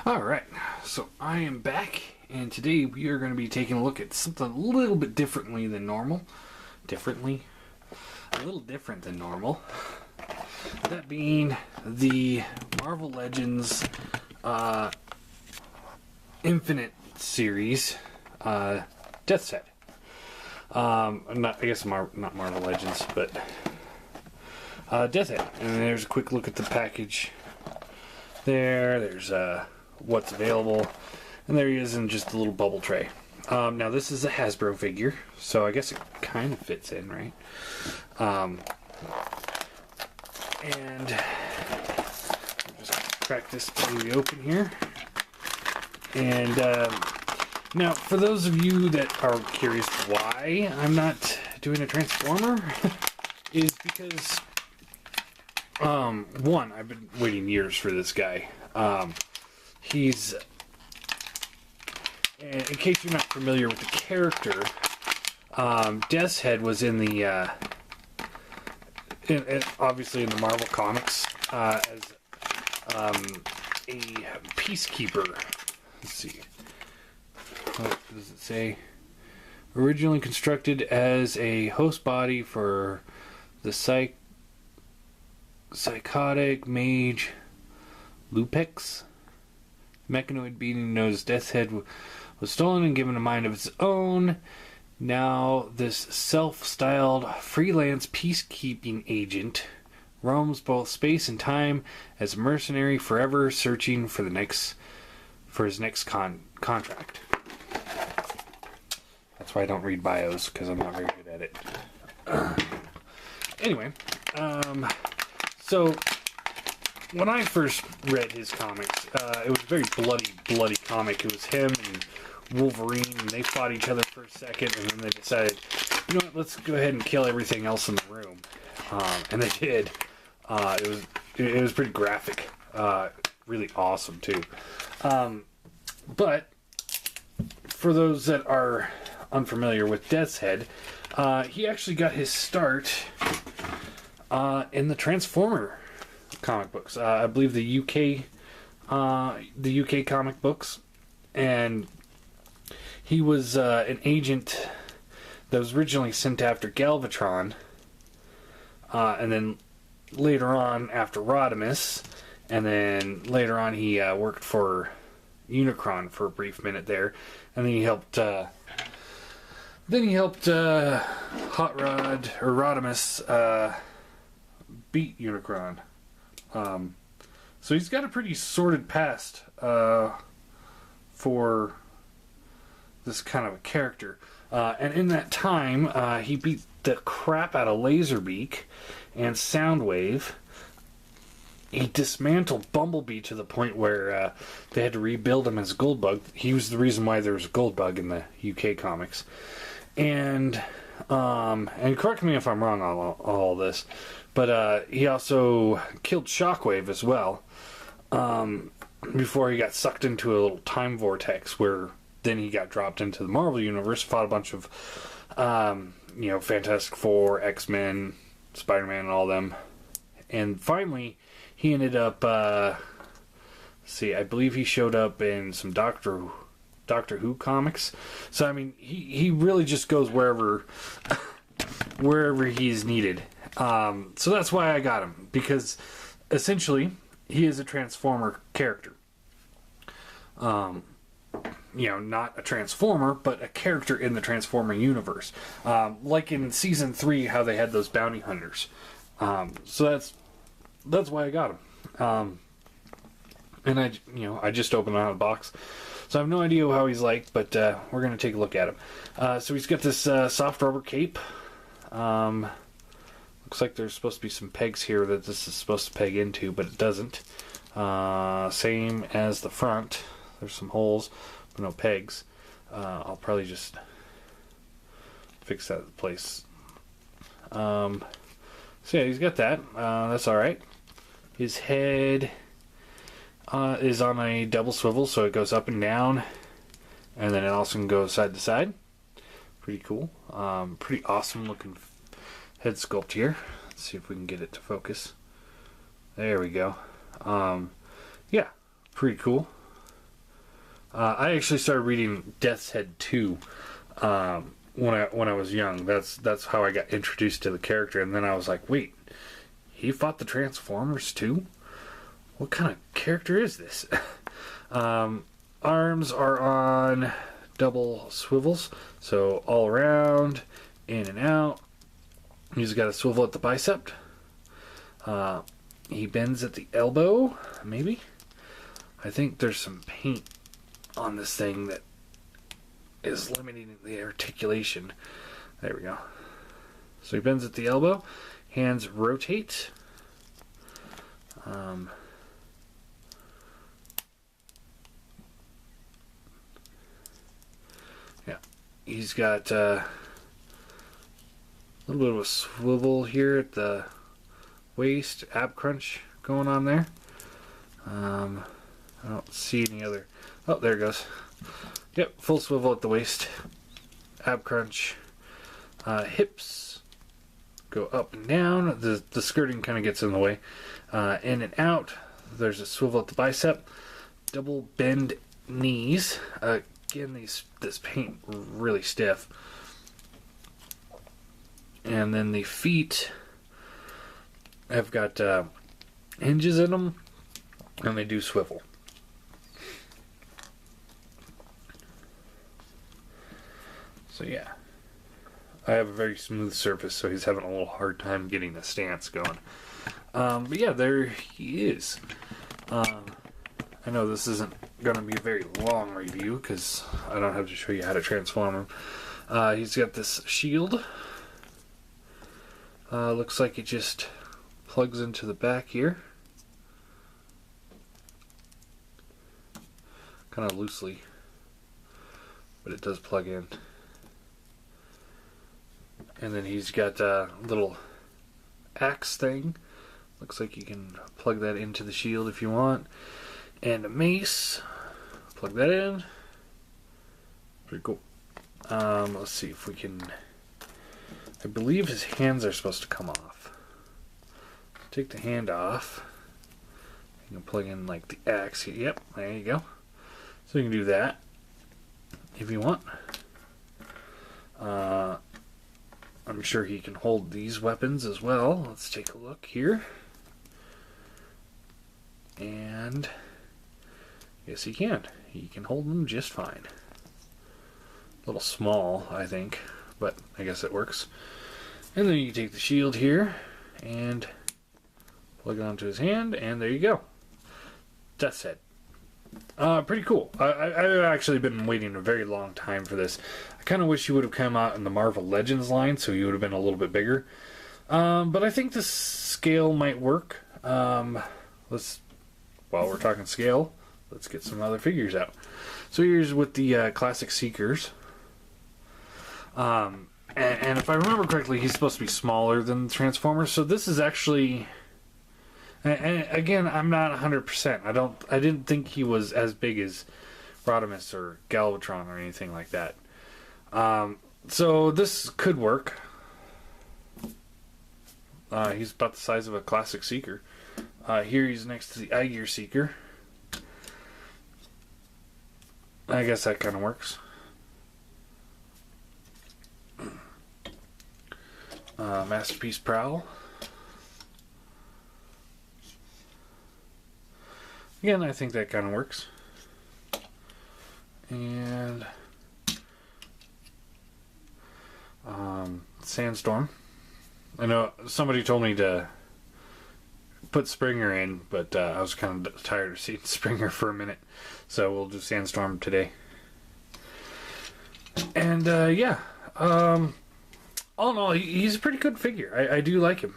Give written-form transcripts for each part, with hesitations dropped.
Alright, so I am back, and today we are going to be taking a look at something a little bit differently than normal. A little different than normal. That being the Marvel Legends Infinite series, Death's Head. Not Marvel Legends, but Death's Head. And there's a quick look at the package there. There's what's available, and there he is in just a little bubble tray. Now this is a Hasbro figure, so I guess it kind of fits in, right? And just crack this baby open here. And now, for those of you that are curious why I'm not doing a Transformer, is because one, I've been waiting years for this guy. He's, in case you're not familiar with the character, Death's Head was in the, obviously in the Marvel Comics, as a peacekeeper. Let's see. What does it say? Originally constructed as a host body for the psychotic mage Lupex. Mechanoid being known as Death's Head was stolen and given a mind of its own. Now this self-styled freelance peacekeeping agent roams both space and time as a mercenary, forever searching for his next contract. That's why I don't read bios, because I'm not very good at it. Anyway, so when I first read his comics, it was a very bloody comic. It was him and Wolverine, and they fought each other for a second, and then they decided, you know what, let's go ahead and kill everything else in the room. And they did. It was pretty graphic. Really awesome, too. But for those that are unfamiliar with Death's Head, he actually got his start in the Transformer comic books. I believe the UK comic books, and he was an agent that was originally sent after Galvatron, and then later on after Rodimus, and then later on he worked for Unicron for a brief minute there, and then he helped Hot Rod or Rodimus beat Unicron. So he's got a pretty sordid past for this kind of a character. And in that time, he beat the crap out of Laserbeak and Soundwave. He dismantled Bumblebee to the point where they had to rebuild him as Goldbug. He was the reason why there was a Goldbug in the UK comics. And correct me if I'm wrong on all this, but he also killed Shockwave as well, before he got sucked into a little time vortex, where then he got dropped into the Marvel Universe, fought a bunch of, Fantastic Four, X-Men, Spider-Man, and all them. And finally, he ended up, I believe he showed up in some Doctor Who comics. So, I mean, he really just goes wherever he's needed. So that's why I got him, because essentially he is a Transformer character. Not a Transformer, but a character in the Transformer universe. Like in Season 3, how they had those bounty hunters. So that's why I got him. And I just opened out of the box. So I have no idea how he's like, but we're going to take a look at him. So he's got this soft rubber cape. Looks like there's supposed to be some pegs here that this is supposed to peg into, but it doesn't. Same as the front. There's some holes, but no pegs. I'll probably just fix that in place. So yeah, he's got that. That's alright. His head is on a double swivel, so it goes up and down, and then it also can go side to side. Pretty cool. Pretty awesome looking head sculpt here. Let's see if we can get it to focus. There we go. Yeah, pretty cool. I actually started reading Death's Head 2 when I was young. That's how I got introduced to the character, and then I was like, wait, he fought the Transformers too? What kind of character is this? Arms are on double swivels, so all around, in and out. He's got a swivel at the bicep. He bends at the elbow, maybe. I think there's some paint on this thing that is limiting the articulation. There we go. So he bends at the elbow. Hands rotate. Yeah, he's got a little bit of a swivel here at the waist, ab crunch going on there. I don't see any other. Oh, there it goes. Yep, full swivel at the waist, ab crunch. Hips go up and down. The skirting kind of gets in the way. In and out. There's a swivel at the bicep. Double bend knees. Again, this paint really stiff. And then the feet have got hinges in them, and they do swivel. So yeah, I have a very smooth surface, so he's having a little hard time getting the stance going. But yeah, there he is. I know this isn't going to be a very long review because I don't have to show you how to transform him. He's got this shield. Looks like it just plugs into the back here. Kind of loosely, but it does plug in. And then he's got a little axe thing. Looks like you can plug that into the shield if you want. And a mace. Plug that in. Pretty cool. Let's see if we can... I believe his hands are supposed to come off. Take the hand off. You can plug in like the axe here. Yep, there you go. So you can do that if you want. I'm sure he can hold these weapons as well. Let's take a look here. And yes, he can. He can hold them just fine. A little small, I think, but I guess it works. And then you take the shield here and plug it onto his hand, and there you go. Death's Head. Pretty cool. I've actually been waiting a very long time for this. I kind of wish he would have come out in the Marvel Legends line, so he would have been a little bit bigger. But I think this scale might work. While we're talking scale, let's get some other figures out. So here's with the Classic Seekers. And if I remember correctly, he's supposed to be smaller than the Transformers. So this is actually... And again, I'm not 100%. I didn't think he was as big as Rodimus or Galvatron or anything like that. So this could work. He's about the size of a Classic Seeker. Here he's next to the Igear Seeker. I guess that kind of works. Masterpiece Prowl. Again, I think that kind of works. And Sandstorm. I know somebody told me to put Springer in, but I was kind of tired of seeing Springer for a minute, so we'll do Sandstorm today. And yeah, all in all, he's a pretty good figure. I do like him.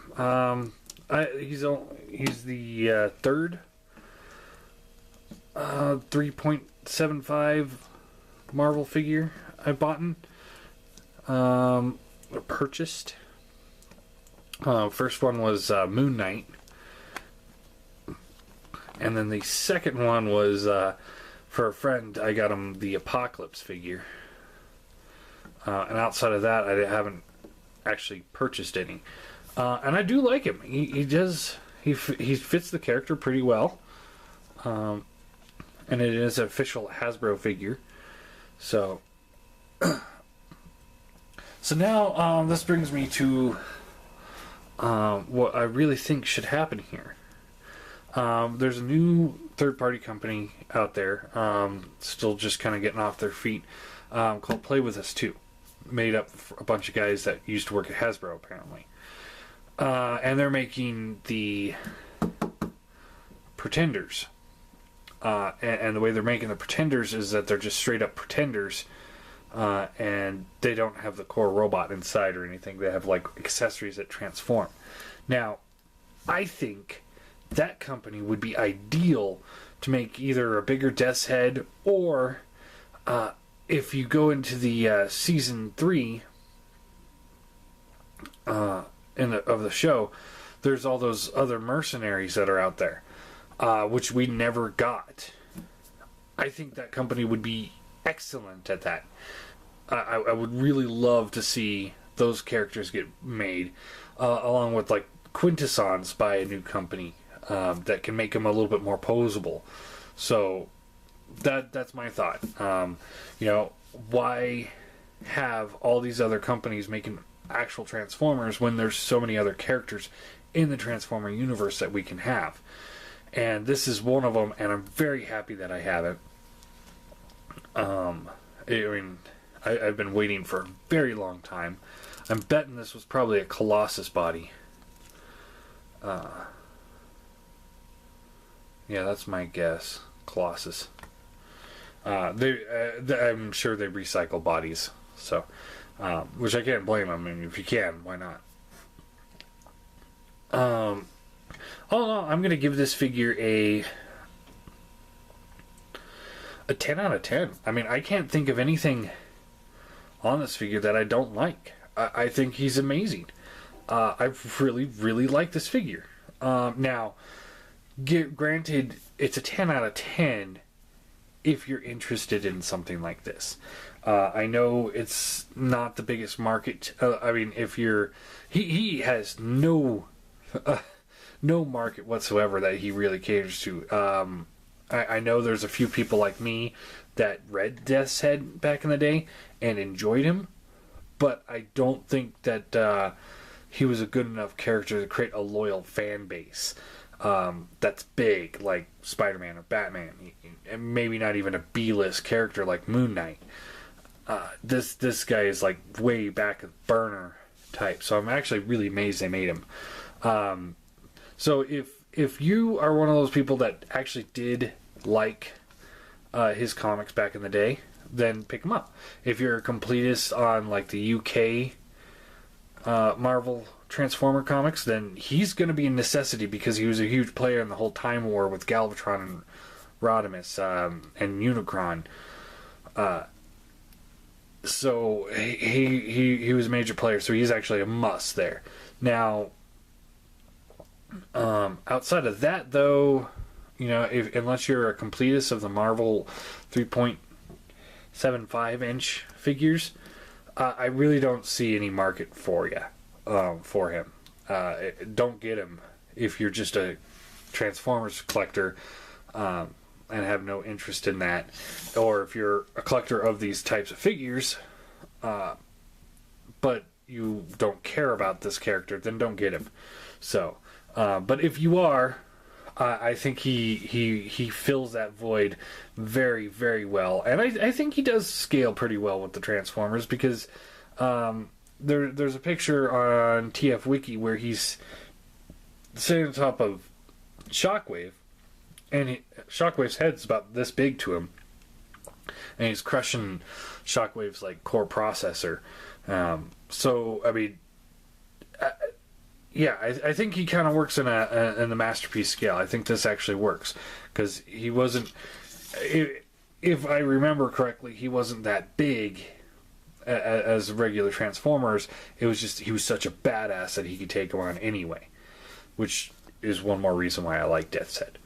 He's the third 3.75 Marvel figure I bought or purchased. First one was Moon Knight, and then the second one was for a friend. I got him the Apocalypse figure, and outside of that, I haven't actually purchased any. And I do like him. He fits the character pretty well. and it is an official Hasbro figure. So, so now this brings me to what I really think should happen here. There's a new third-party company out there, still just kind of getting off their feet, called Play With Us 2. Made up a bunch of guys that used to work at Hasbro, apparently. And they're making the Pretenders. And the way they're making the Pretenders is that they're just straight-up Pretenders, and they don't have the core robot inside or anything. They have, like, accessories that transform. Now, I think that company would be ideal to make either a bigger Death's Head, or if you go into the season 3 of the show, there's all those other mercenaries that are out there, which we never got. I think that company would be excellent at that. I would really love to see those characters get made, along with like Quintessons by a new company that can make them a little bit more posable. So that's my thought. Why have all these other companies making actual Transformers when there's so many other characters in the Transformer universe that we can have? And this is one of them, and I'm very happy that I have it. I've been waiting for a very long time. I'm betting this was probably a Colossus body. Yeah, that's my guess. Colossus. I'm sure they recycle bodies, so which I can't blame them. I mean, if you can, why not? All in all, I'm going to give this figure a 10 out of 10. I mean, I can't think of anything on this figure that I don't like. I think he's amazing. I really, really like this figure. Now, granted, it's a 10 out of 10 if you're interested in something like this. I know it's not the biggest market. I mean, if you're... He has no market whatsoever that he really caters to. I know there's a few people like me that read Death's Head back in the day and enjoyed him, but I don't think that he was a good enough character to create a loyal fan base that's big, like Spider-Man or Batman, and maybe not even a B-list character like Moon Knight. This guy is like way back of burner type, so I'm actually really amazed they made him. So if you are one of those people that actually did like his comics back in the day, then pick him up. If you're a completist on like the UK Marvel Transformer comics, then he's going to be a necessity because he was a huge player in the whole Time War with Galvatron and Rodimus and Unicron. So he was a major player, so he's actually a must there. Now, outside of that, though, unless you're a completist of the Marvel 3.75 inch figures, I really don't see any market for you, for him. Don't get him if you're just a Transformers collector and have no interest in that, or if you're a collector of these types of figures, but you don't care about this character, then don't get him. So, but if you are, I think he fills that void very, very well, and I think he does scale pretty well with the Transformers, because there's a picture on TF Wiki where he's sitting on top of Shockwave, and Shockwave's head's about this big to him, and he's crushing Shockwave's like core processor. So I mean, yeah, I think he kind of works in the masterpiece scale. I think this actually works, because he wasn't, if I remember correctly, he wasn't that big as regular Transformers. It was just he was such a badass that he could take him on anyway, which is one more reason why I like Death's Head.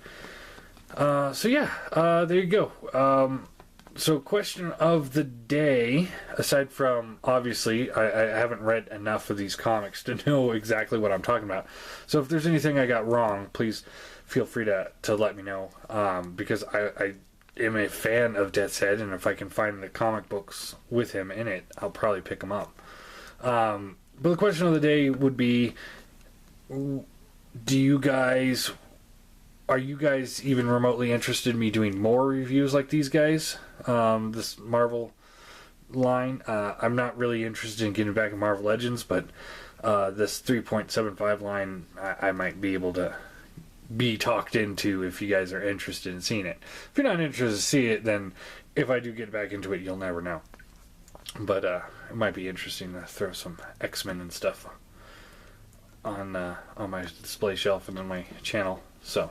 So yeah, there you go. So question of the day, aside from, obviously, I haven't read enough of these comics to know exactly what I'm talking about. So if there's anything I got wrong, please feel free to let me know, because I am a fan of Death's Head, and if I can find the comic books with him in it, I'll probably pick them up. But the question of the day would be, are you guys even remotely interested in me doing more reviews like these guys? This Marvel line. I'm not really interested in getting back in Marvel Legends, but this 3.75 line, I might be able to be talked into if you guys are interested in seeing it. If you're not interested to see it, then if I do get back into it, you'll never know. But it might be interesting to throw some X-Men and stuff on my display shelf and on my channel. So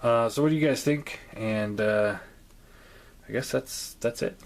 what do you guys think? And I guess that's it.